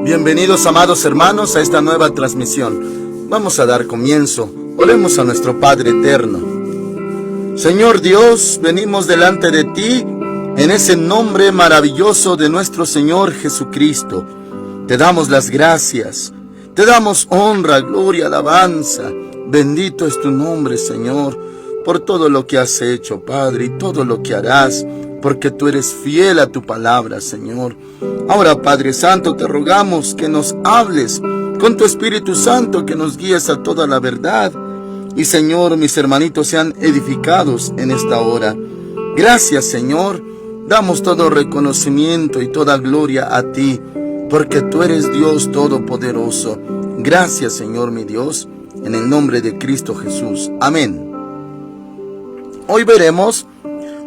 Bienvenidos, amados hermanos, a esta nueva transmisión. Vamos a dar comienzo. Oremos a nuestro Padre eterno. Señor Dios, venimos delante de ti en ese nombre maravilloso de nuestro Señor Jesucristo. Te damos las gracias, te damos honra, gloria, alabanza. Bendito es tu nombre, Señor, por todo lo que has hecho, Padre, y todo lo que harás, porque tú eres fiel a tu palabra, Señor. Ahora, Padre Santo, te rogamos que nos hables con tu Espíritu Santo, que nos guíes a toda la verdad. Y, Señor, mis hermanitos sean edificados en esta hora. Gracias, Señor. Damos todo reconocimiento y toda gloria a ti, porque tú eres Dios Todopoderoso. Gracias, Señor, mi Dios, en el nombre de Cristo Jesús. Amén. Hoy veremos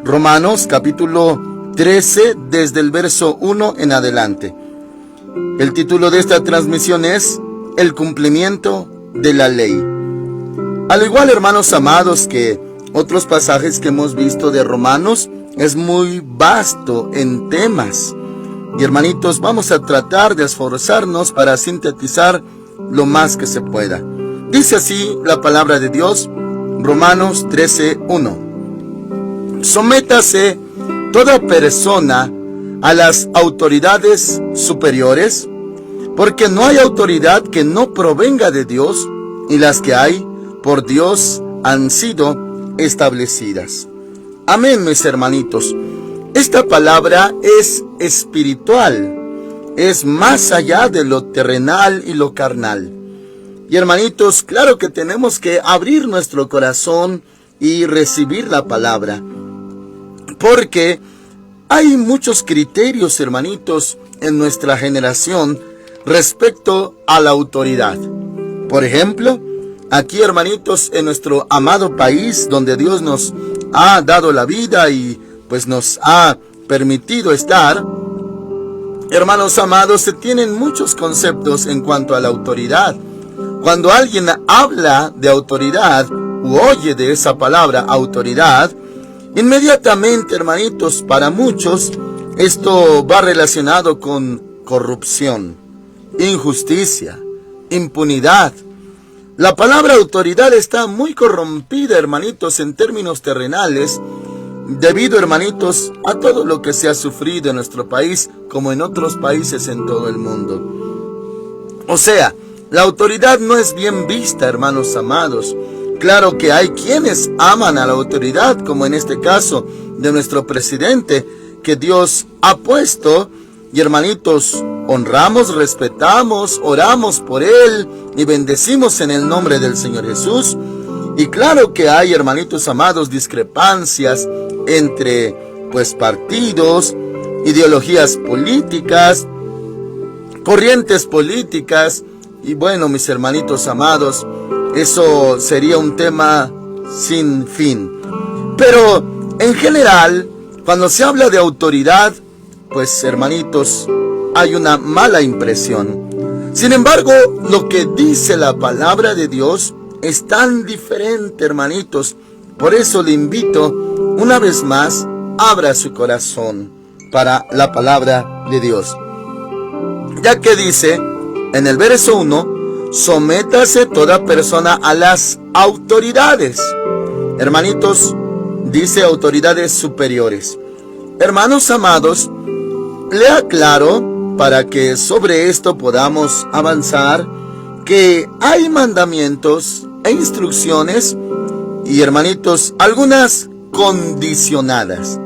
Romanos capítulo 13, desde el verso 1 en adelante. El título de esta transmisión es El cumplimiento de la ley. Al igual, hermanos amados, que otros pasajes que hemos visto de Romanos, es muy vasto en temas. Y, hermanitos, vamos a tratar de esforzarnos para sintetizar lo más que se pueda. Dice así la palabra de Dios, Romanos 13, 1. Sométase toda persona a las autoridades superiores, porque no hay autoridad que no provenga de Dios, y las que hay por Dios han sido establecidas. Amén, mis hermanitos. Esta palabra es espiritual, es más allá de lo terrenal y lo carnal. Y, hermanitos, claro que tenemos que abrir nuestro corazón y recibir la palabra, porque hay muchos criterios, hermanitos, en nuestra generación respecto a la autoridad. Por ejemplo, aquí, hermanitos, en nuestro amado país, donde Dios nos ha dado la vida y pues nos ha permitido estar, hermanos amados, se tienen muchos conceptos en cuanto a la autoridad. Cuando alguien habla de autoridad u oye de esa palabra autoridad, inmediatamente, hermanitos, para muchos esto va relacionado con corrupción, injusticia, impunidad. La palabra autoridad está muy corrompida, hermanitos, en términos terrenales, debido, hermanitos, a todo lo que se ha sufrido en nuestro país, como en otros países en todo el mundo. O sea, la autoridad no es bien vista, hermanos amados. Claro que hay quienes aman a la autoridad, como en este caso de nuestro presidente, que Dios ha puesto, y, hermanitos, honramos, respetamos, oramos por él y bendecimos en el nombre del Señor Jesús. Y claro que hay, hermanitos amados, discrepancias entre pues partidos, ideologías políticas, corrientes políticas, y bueno, mis hermanitos amados, eso sería un tema sin fin. Pero en general, cuando se habla de autoridad, pues, hermanitos, hay una mala impresión. Sin embargo, lo que dice la palabra de Dios es tan diferente, hermanitos. Por eso le invito, una vez más, abra su corazón para la palabra de Dios. Ya que dice en el verso 1, sométase toda persona a las autoridades. Hermanitos, dice autoridades superiores. Hermanos amados, le aclaro, para que sobre esto podamos avanzar, que hay mandamientos e instrucciones, y, hermanitos, algunas condicionadas,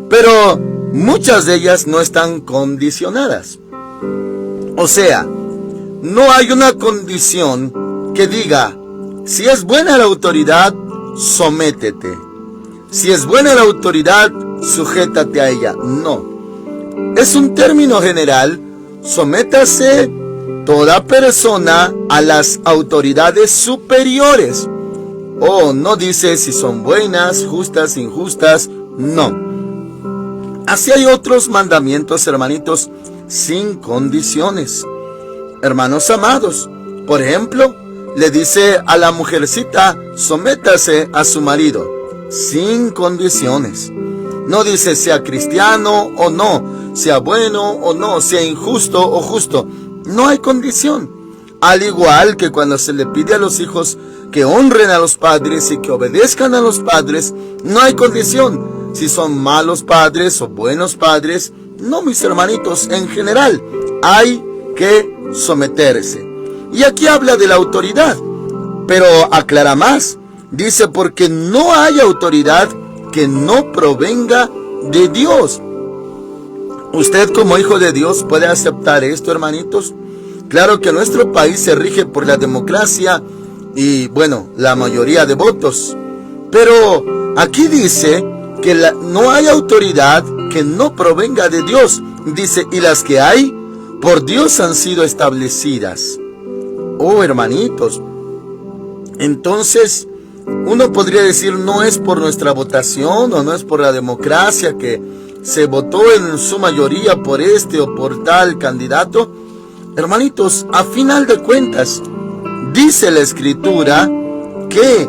pero muchas de ellas no están condicionadas. O sea, no hay una condición que diga, si es buena la autoridad, sométete. Si es buena la autoridad, sujétate a ella. No. Es un término general, sométase toda persona a las autoridades superiores. Oh, no dice si son buenas, justas, injustas, no. Así hay otros mandamientos, hermanitos, sin condiciones. Hermanos amados, por ejemplo, le dice a la mujercita, sométase a su marido, sin condiciones. No dice sea cristiano o no, sea bueno o no, sea injusto o justo. No hay condición. Al igual que cuando se le pide a los hijos que honren a los padres y que obedezcan a los padres, no hay condición. Si son malos padres o buenos padres, no, mis hermanitos, en general, hay que someterse. Y aquí habla de la autoridad, pero aclara más. Dice, porque no hay autoridad que no provenga de Dios. ¿Usted como hijo de Dios puede aceptar esto, hermanitos? Claro que nuestro país se rige por la democracia y, bueno, la mayoría de votos. Pero aquí dice que no hay autoridad que no provenga de Dios. Dice, y las que hay, por Dios han sido establecidas. Oh, hermanitos. Entonces, uno podría decir, no es por nuestra votación o no es por la democracia que se votó en su mayoría por este o por tal candidato. Hermanitos, a final de cuentas, dice la Escritura que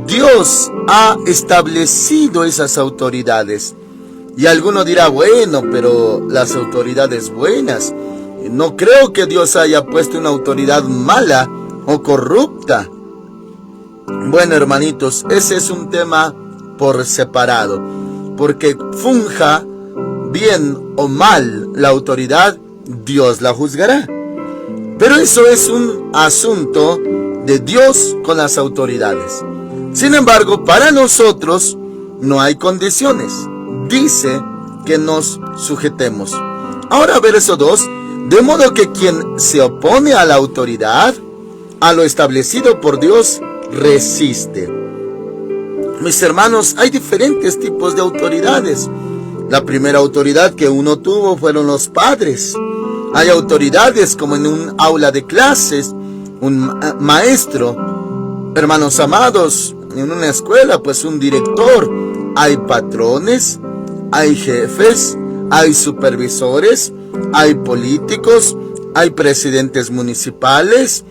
Dios ha establecido esas autoridades. Y alguno dirá, bueno, pero las autoridades buenas. No creo que Dios haya puesto una autoridad mala o corrupta. Bueno, hermanitos, ese es un tema por separado. Porque funja bien o mal la autoridad, Dios la juzgará. Pero eso es un asunto de Dios con las autoridades. Sin embargo, para nosotros no hay condiciones. Dice que nos sujetemos. Ahora, verso 2. De modo que quien se opone a la autoridad, a lo establecido por Dios, resiste. Mis hermanos, hay diferentes tipos de autoridades. La primera autoridad que uno tuvo fueron los padres. Hay autoridades como en un aula de clases, un maestro. Hermanos amados, en una escuela, pues un director. Hay patrones, hay jefes, hay supervisores, hay políticos, hay presidentes municipales,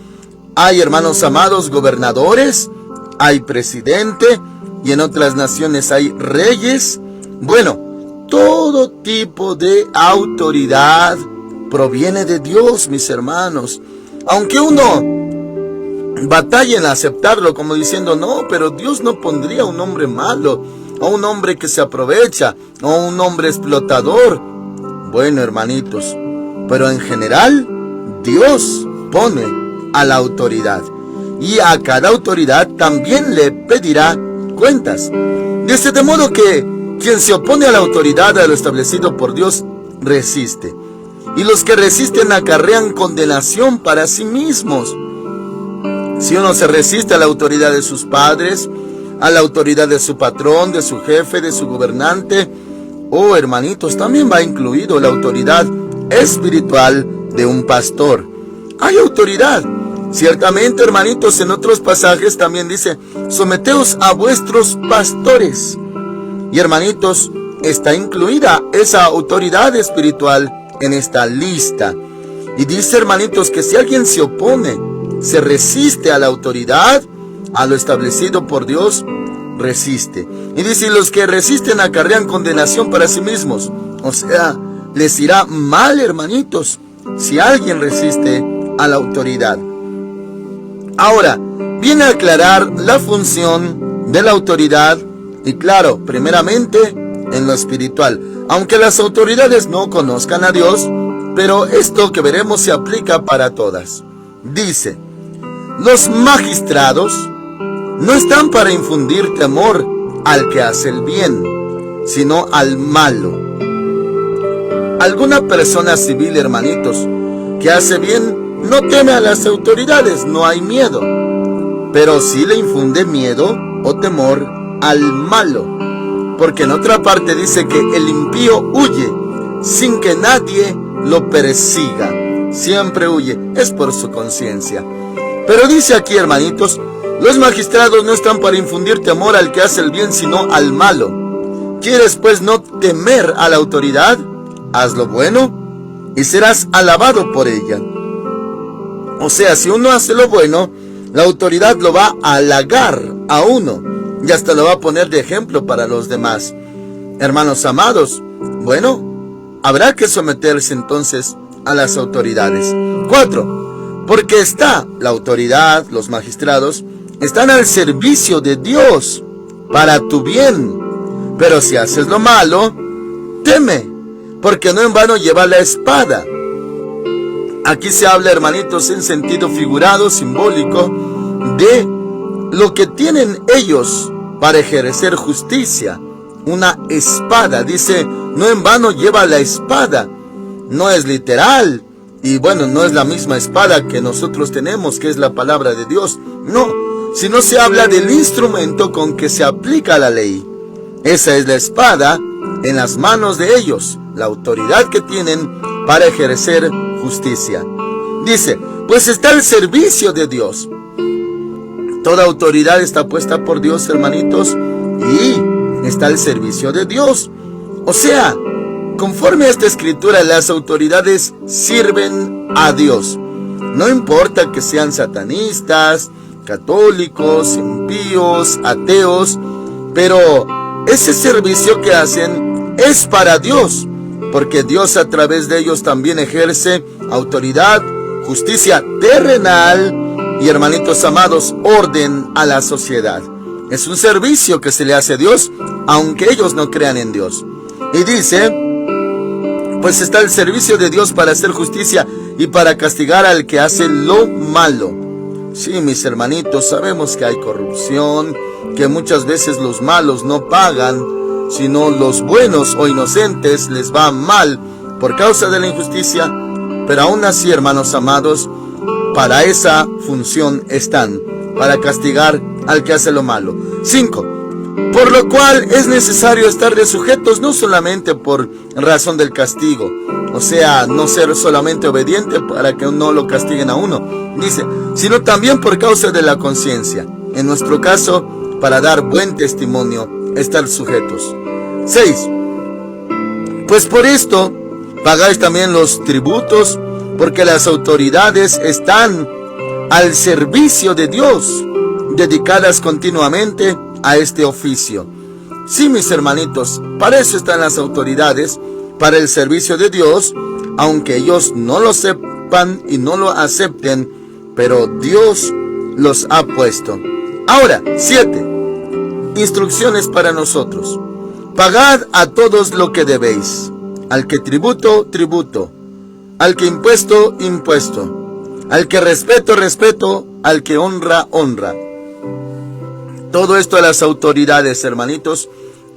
hay, hermanos amados, gobernadores, hay presidente, y en otras naciones hay reyes. Bueno, todo tipo de autoridad proviene de Dios, mis hermanos. Aunque uno batalle en aceptarlo como diciendo, no, pero Dios no pondría un hombre malo, o un hombre que se aprovecha, o un hombre explotador. Bueno, hermanitos, pero en general, Dios pone a la autoridad. Y a cada autoridad también le pedirá cuentas. Dice, de modo que quien se opone a la autoridad, a lo establecido por Dios, resiste. Y los que resisten acarrean condenación para sí mismos. Si uno se resiste a la autoridad de sus padres, a la autoridad de su patrón, de su jefe, de su gobernante, oh, hermanitos, también va incluido la autoridad espiritual de un pastor. Hay autoridad. Ciertamente, hermanitos, en otros pasajes también dice, someteos a vuestros pastores. Y, hermanitos, está incluida esa autoridad espiritual en esta lista. Y dice, hermanitos, que si alguien se opone, se resiste a la autoridad, a lo establecido por Dios, resiste. Y dice, los que resisten acarrean condenación para sí mismos. O sea, les irá mal, hermanitos, si alguien resiste a la autoridad. Ahora, viene a aclarar la función de la autoridad, y claro, primeramente en lo espiritual. Aunque las autoridades no conozcan a Dios, pero esto que veremos se aplica para todas. Dice, los magistrados no están para infundir temor al que hace el bien, sino al malo. Alguna persona civil, hermanitos, que hace bien, no teme a las autoridades, no hay miedo. Pero sí le infunde miedo o temor al malo. Porque en otra parte dice que el impío huye sin que nadie lo persiga. Siempre huye, es por su conciencia. Pero dice aquí, hermanitos, los magistrados no están para infundir temor al que hace el bien, sino al malo. ¿Quieres pues no temer a la autoridad? Haz lo bueno y serás alabado por ella. O sea, si uno hace lo bueno, la autoridad lo va a halagar a uno y hasta lo va a poner de ejemplo para los demás. Hermanos amados, bueno, habrá que someterse entonces a las autoridades. 4. Porque la autoridad, los magistrados, están al servicio de Dios para tu bien. Pero si haces lo malo, teme, porque no en vano lleva la espada. Aquí se habla, hermanitos, en sentido figurado, simbólico, de lo que tienen ellos para ejercer justicia. Una espada, dice, no en vano lleva la espada. No es literal, y bueno, no es la misma espada que nosotros tenemos, que es la palabra de Dios. No, sino se habla del instrumento con que se aplica la ley. Esa es la espada en las manos de ellos, la autoridad que tienen para ejercer justicia. Dice, pues está al servicio de Dios. Toda autoridad está puesta por Dios, hermanitos, y está al servicio de Dios. O sea, conforme a esta escritura, las autoridades sirven a Dios. No importa que sean satanistas, católicos, impíos, ateos, pero ese servicio que hacen es para Dios, porque Dios a través de ellos también ejerce autoridad, justicia terrenal y, hermanitos amados, orden a la sociedad. Es un servicio que se le hace a Dios, aunque ellos no crean en Dios. Y dice, pues está el servicio de Dios para hacer justicia y para castigar al que hace lo malo. Sí, mis hermanitos, sabemos que hay corrupción, que muchas veces los malos no pagan, sino los buenos o inocentes les va mal por causa de la injusticia. Pero aún así, hermanos amados, para esa función están, para castigar al que hace lo malo. 5. Por lo cual es necesario estarle sujetos, no solamente por razón del castigo, o sea, no ser solamente obediente para que no lo castiguen a uno, dice, sino también por causa de la conciencia. En nuestro caso, para dar buen testimonio, estar sujetos. 6. Pues por esto pagáis también los tributos, porque las autoridades están al servicio de Dios, dedicadas continuamente a este oficio. Sí, mis hermanitos, para eso están las autoridades, para el servicio de Dios, aunque ellos no lo sepan y no lo acepten, pero Dios los ha puesto. Ahora, 7. Instrucciones para nosotros. Pagad a todos lo que debéis. Al que tributo, tributo. Al que impuesto, impuesto. Al que respeto, respeto. Al que honra, honra. Todo esto a las autoridades, hermanitos.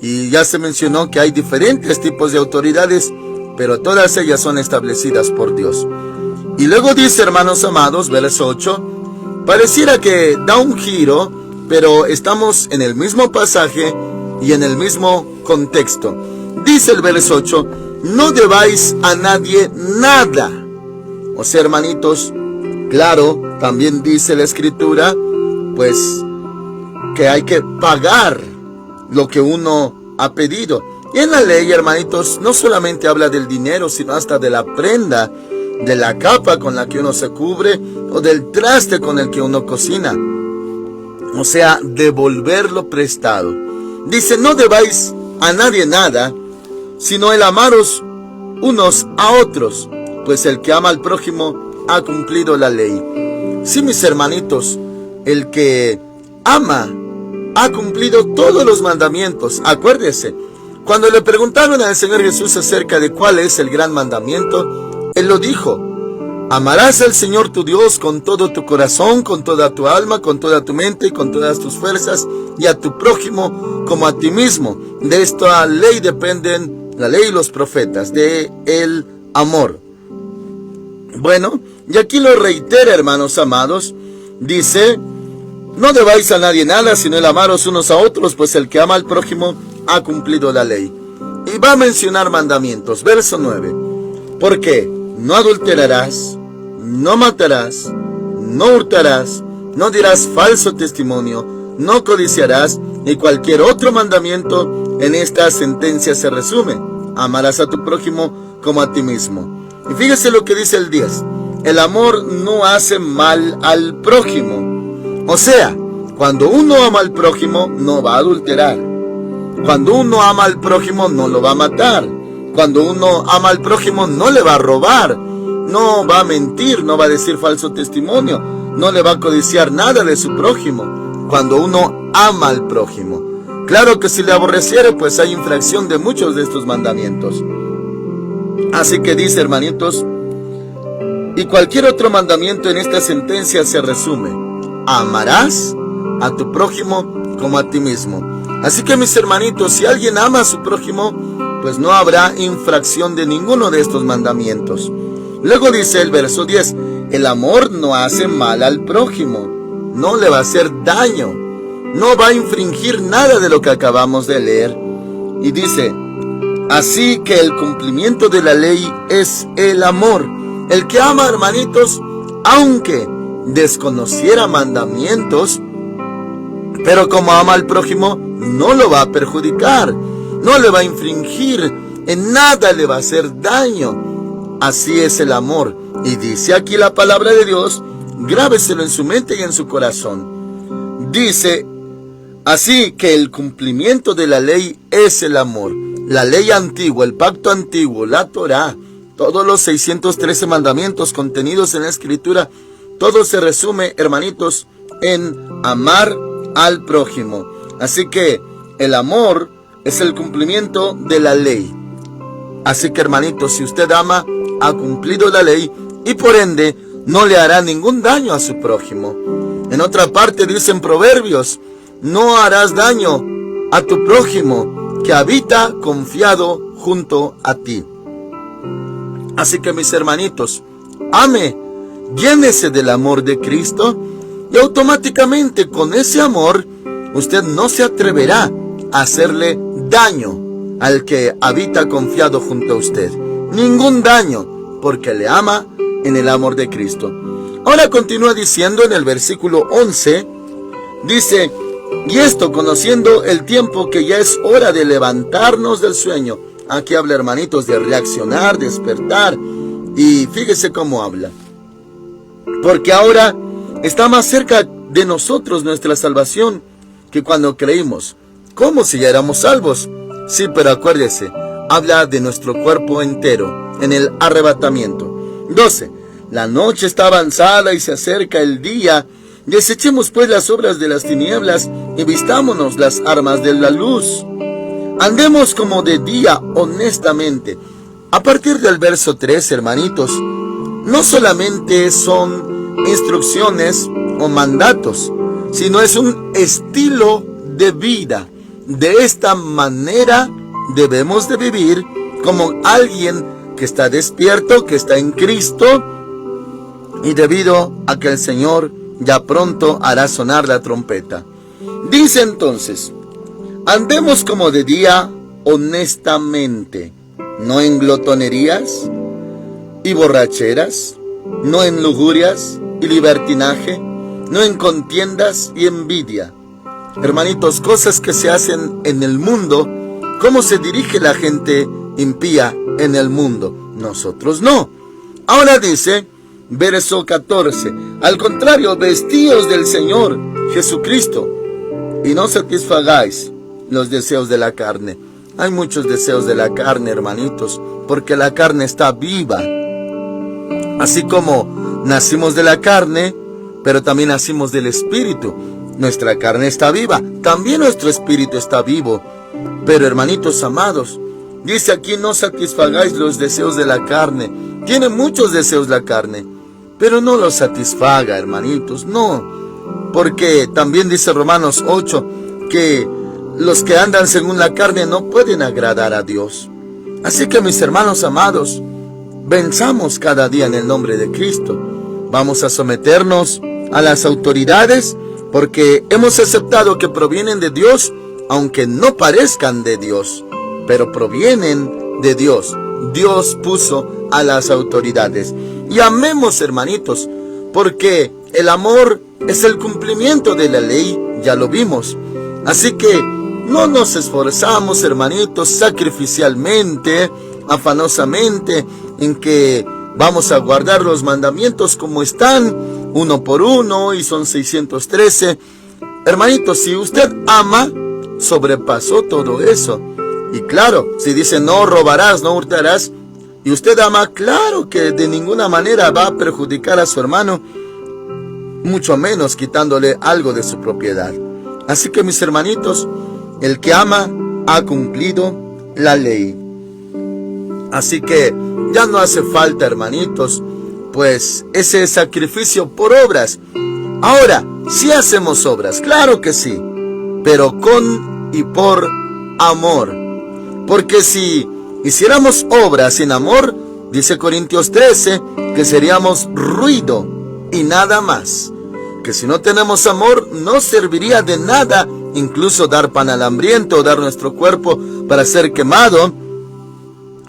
Y ya se mencionó que hay diferentes tipos de autoridades, pero todas ellas son establecidas por Dios. Y luego dice, hermanos amados, verso 8, pareciera que da un giro, pero estamos en el mismo pasaje y en el mismo contexto. Dice el verso 8, no debáis a nadie nada. O sea, hermanitos, claro, también dice la escritura, pues, que hay que pagar lo que uno ha pedido. Y en la ley, hermanitos, no solamente habla del dinero, sino hasta de la prenda, de la capa con la que uno se cubre, o del traste con el que uno cocina. O sea, devolverlo prestado. Dice, no debáis a nadie nada, sino el amaros unos a otros, pues el que ama al prójimo ha cumplido la ley. Sí, mis hermanitos, el que ama ha cumplido todos los mandamientos. Acuérdese, cuando le preguntaron al Señor Jesús acerca de cuál es el gran mandamiento, Él lo dijo, amarás al Señor tu Dios con todo tu corazón, con toda tu alma, con toda tu mente y con todas tus fuerzas, y a tu prójimo como a ti mismo. De esta ley dependen la ley y los profetas, de el amor. Bueno, y aquí lo reitera, hermanos amados, dice, no debáis a nadie nada, sino el amaros unos a otros, pues el que ama al prójimo ha cumplido la ley. Y va a mencionar mandamientos. Verso 9. Porque no adulterarás, no matarás, no hurtarás, no dirás falso testimonio, no codiciarás, y cualquier otro mandamiento en esta sentencia se resume. Amarás a tu prójimo como a ti mismo. Y fíjese lo que dice el 10. El amor no hace mal al prójimo. O sea, cuando uno ama al prójimo, no va a adulterar. Cuando uno ama al prójimo, no lo va a matar. Cuando uno ama al prójimo, no le va a robar. no va a mentir, no va a decir falso testimonio, no le va a codiciar nada de su prójimo, cuando uno ama al prójimo. Claro que si le aborreciere, pues hay infracción de muchos de estos mandamientos. Así que dice, hermanitos, y cualquier otro mandamiento en esta sentencia se resume: amarás a tu prójimo como a ti mismo. Así que, mis hermanitos, si alguien ama a su prójimo, pues no habrá infracción de ninguno de estos mandamientos. Luego dice el verso 10, el amor no hace mal al prójimo, no le va a hacer daño, no va a infringir nada de lo que acabamos de leer. Y dice, así que el cumplimiento de la ley es el amor. El que ama, hermanitos, aunque desconociera mandamientos, pero como ama al prójimo, no lo va a perjudicar, no le va a infringir, en nada le va a hacer daño. Así es el amor. Y dice aquí la palabra de Dios, grábeselo en su mente y en su corazón. Dice, así que el cumplimiento de la ley es el amor. La ley antigua, el pacto antiguo, la Torá, todos los 613 mandamientos contenidos en la Escritura, todo se resume, hermanitos, en amar al prójimo. Así que el amor es el cumplimiento de la ley. Así que, hermanitos, si usted ama, ha cumplido la ley y por ende no le hará ningún daño a su prójimo. En otra parte dicen Proverbios, no harás daño a tu prójimo que habita confiado junto a ti. Así que, mis hermanitos, ame, llénese del amor de Cristo y automáticamente con ese amor usted no se atreverá a hacerle daño al que habita confiado junto a usted. Ningún daño, porque le ama en el amor de Cristo. Ahora continúa diciendo en el versículo 11, dice, y esto conociendo el tiempo que ya es hora de levantarnos del sueño. Aquí habla, hermanitos, de reaccionar, despertar. Y fíjese cómo habla. Porque ahora está más cerca de nosotros nuestra salvación que cuando creímos. ¿Cómo si ya éramos salvos? Sí, pero acuérdese, habla de nuestro cuerpo entero en el arrebatamiento. 12. La noche está avanzada y se acerca el día. Desechemos pues las obras de las tinieblas y vistámonos las armas de la luz. Andemos como de día honestamente. A partir del verso 3, hermanitos, no solamente son instrucciones o mandatos, sino es un estilo de vida. De esta manera debemos de vivir como alguien que está despierto, que está en Cristo, y debido a que el Señor ya pronto hará sonar la trompeta. Dice entonces, andemos como de día honestamente, no en glotonerías y borracheras, no en lujurias y libertinaje, no en contiendas y envidia. Hermanitos, cosas que se hacen en el mundo, ¿cómo se dirige la gente impía en el mundo? Nosotros no. Ahora dice, verso 14, al contrario, vestíos del Señor Jesucristo y no satisfagáis los deseos de la carne. Hay muchos deseos de la carne, hermanitos, porque la carne está viva. Así como nacimos de la carne, pero también nacimos del Espíritu. Nuestra carne está viva, también nuestro espíritu está vivo. Pero, hermanitos amados, dice aquí, no satisfagáis los deseos de la carne. Tiene muchos deseos la carne, pero no los satisfaga, hermanitos, no. Porque también dice Romanos 8, que los que andan según la carne no pueden agradar a Dios. Así que, mis hermanos amados, venzamos cada día en el nombre de Cristo. Vamos a someternos a las autoridades, porque hemos aceptado que provienen de Dios, aunque no parezcan de Dios, pero provienen de Dios. Dios puso a las autoridades. Y amemos, hermanitos, porque el amor es el cumplimiento de la ley, ya lo vimos. Así que no nos esforzamos, hermanitos, sacrificialmente, afanosamente, en que vamos a guardar los mandamientos como están, uno por uno, y son 613. Hermanitos, si usted ama, sobrepasó todo eso. Y claro, si dice no robarás, no hurtarás, y usted ama, claro que de ninguna manera va a perjudicar a su hermano, mucho menos quitándole algo de su propiedad. Así que, mis hermanitos, el que ama ha cumplido la ley. Así que ya no hace falta, hermanitos, pues ese sacrificio por obras. Ahora, sí hacemos obras, claro que sí, pero con y por amor. Porque si hiciéramos obras sin amor, dice Corintios 13, que seríamos ruido y nada más. Que si no tenemos amor, no serviría de nada, incluso dar pan al hambriento o dar nuestro cuerpo para ser quemado.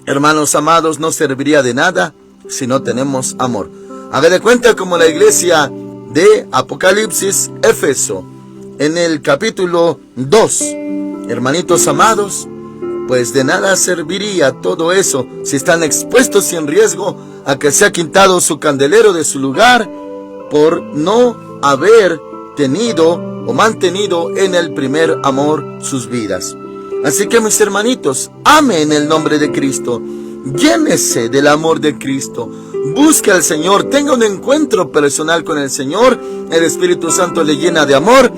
Hermanos amados, no serviría de nada si no tenemos amor. Haga de cuenta como la iglesia de Apocalipsis, Éfeso, en el capítulo 2. Hermanitos amados, pues de nada serviría todo eso si están expuestos y en riesgo a que sea quitado su candelero de su lugar por no haber tenido o mantenido en el primer amor sus vidas. Así que, mis hermanitos, ame en el nombre de Cristo, llénese del amor de Cristo, busque al Señor, tenga un encuentro personal con el Señor. El Espíritu Santo le llena de amor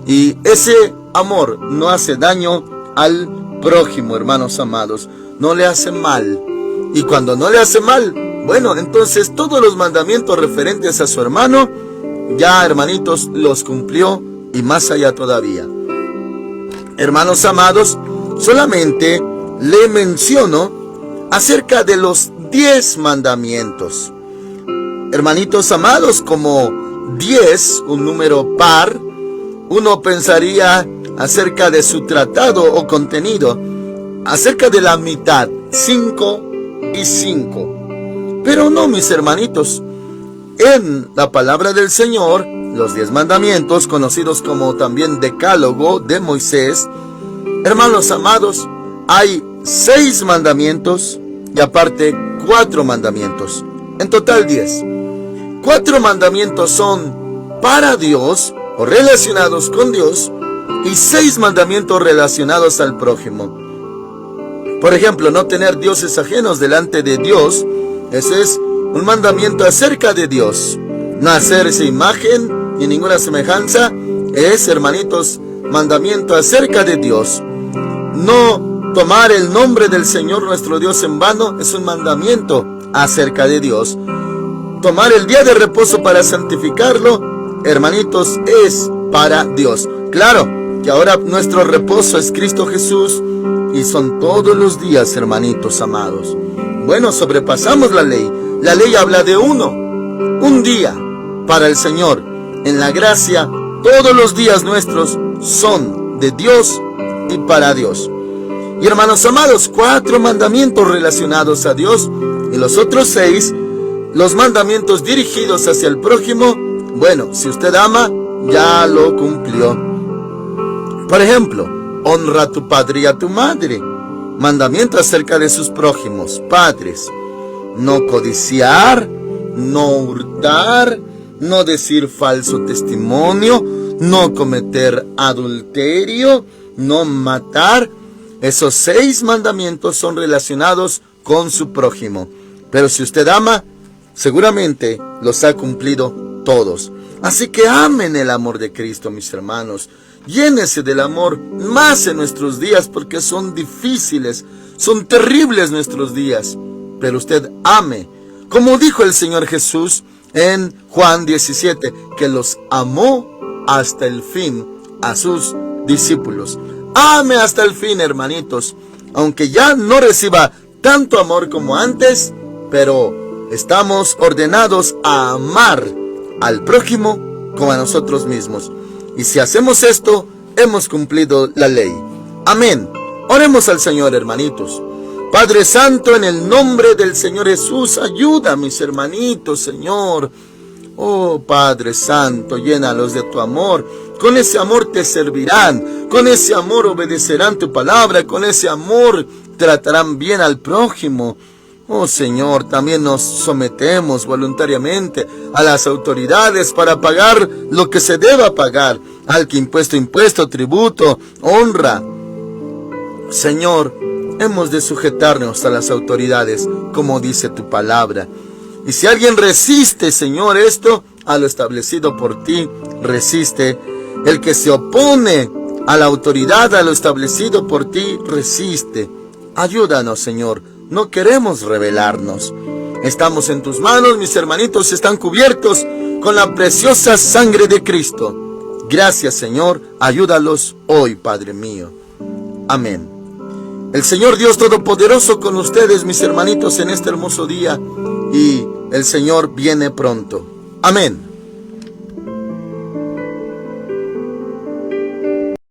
y ese amor no hace daño al prójimo, hermanos amados, no le hace mal. Y cuando no le hace mal, bueno, entonces todos los mandamientos referentes a su hermano, ya, hermanitos, los cumplió y más allá todavía. Hermanos amados, solamente le menciono acerca de los 10 mandamientos. Hermanitos amados, como 10, un número par, uno pensaría acerca de su tratado o contenido, acerca de la mitad, 5 y 5. Pero no, mis hermanitos, en la palabra del Señor, los 10 mandamientos, conocidos como también Decálogo de Moisés, hermanos amados, hay 6 mandamientos y aparte 4 mandamientos. En total 10. 4 mandamientos son para Dios o relacionados con Dios y 6 mandamientos relacionados al prójimo. Por ejemplo, no tener dioses ajenos delante de Dios. Ese es un mandamiento acerca de Dios. No hacerse imagen ni ninguna semejanza es, hermanitos, mandamiento acerca de Dios. No tomar el nombre del Señor nuestro Dios en vano es un mandamiento acerca de Dios. Tomar el día de reposo para santificarlo, hermanitos, es para Dios. Claro que ahora nuestro reposo es Cristo Jesús y son todos los días, hermanitos amados. Bueno, sobrepasamos la ley. La ley habla de un día para el Señor. En la gracia, todos los días nuestros son de Dios y para Dios. Y hermanos amados, 4 mandamientos relacionados a Dios y los otros 6, los mandamientos dirigidos hacia el prójimo. Bueno, si usted ama, ya lo cumplió. Por ejemplo, honra a tu padre y a tu madre. Mandamiento acerca de sus prójimos, padres. No codiciar, no hurtar, no decir falso testimonio, no cometer adulterio, no matar. Esos 6 mandamientos son relacionados con su prójimo. Pero si usted ama, seguramente los ha cumplido todos. Así que amen el amor de Cristo, mis hermanos. Llénese del amor más en nuestros días, porque son difíciles, son terribles nuestros días. Pero usted ame, como dijo el Señor Jesús en Juan 17, que los amó hasta el fin a sus discípulos. Ame hasta el fin, hermanitos, aunque ya no reciba tanto amor como antes, pero estamos ordenados a amar al prójimo como a nosotros mismos. Y si hacemos esto, hemos cumplido la ley. Amén. Oremos al Señor, hermanitos. Padre Santo, en el nombre del Señor Jesús, ayuda a mis hermanitos, Señor. Oh Padre Santo, llénalos de tu amor. Con ese amor te servirán. Con ese amor obedecerán tu palabra. Con ese amor tratarán bien al prójimo. Oh Señor, también nos sometemos voluntariamente a las autoridades para pagar lo que se deba pagar. Al que impuesto, tributo, honra. Señor, hemos de sujetarnos a las autoridades, como dice tu palabra. Y si alguien resiste, Señor, esto, a lo establecido por ti, resiste. El que se opone a la autoridad, a lo establecido por ti, resiste. Ayúdanos, Señor. No queremos rebelarnos. Estamos en tus manos, mis hermanitos están cubiertos con la preciosa sangre de Cristo. Gracias, Señor. Ayúdalos hoy, Padre mío. Amén. El Señor Dios Todopoderoso con ustedes, mis hermanitos, en este hermoso día. Y el Señor viene pronto. Amén.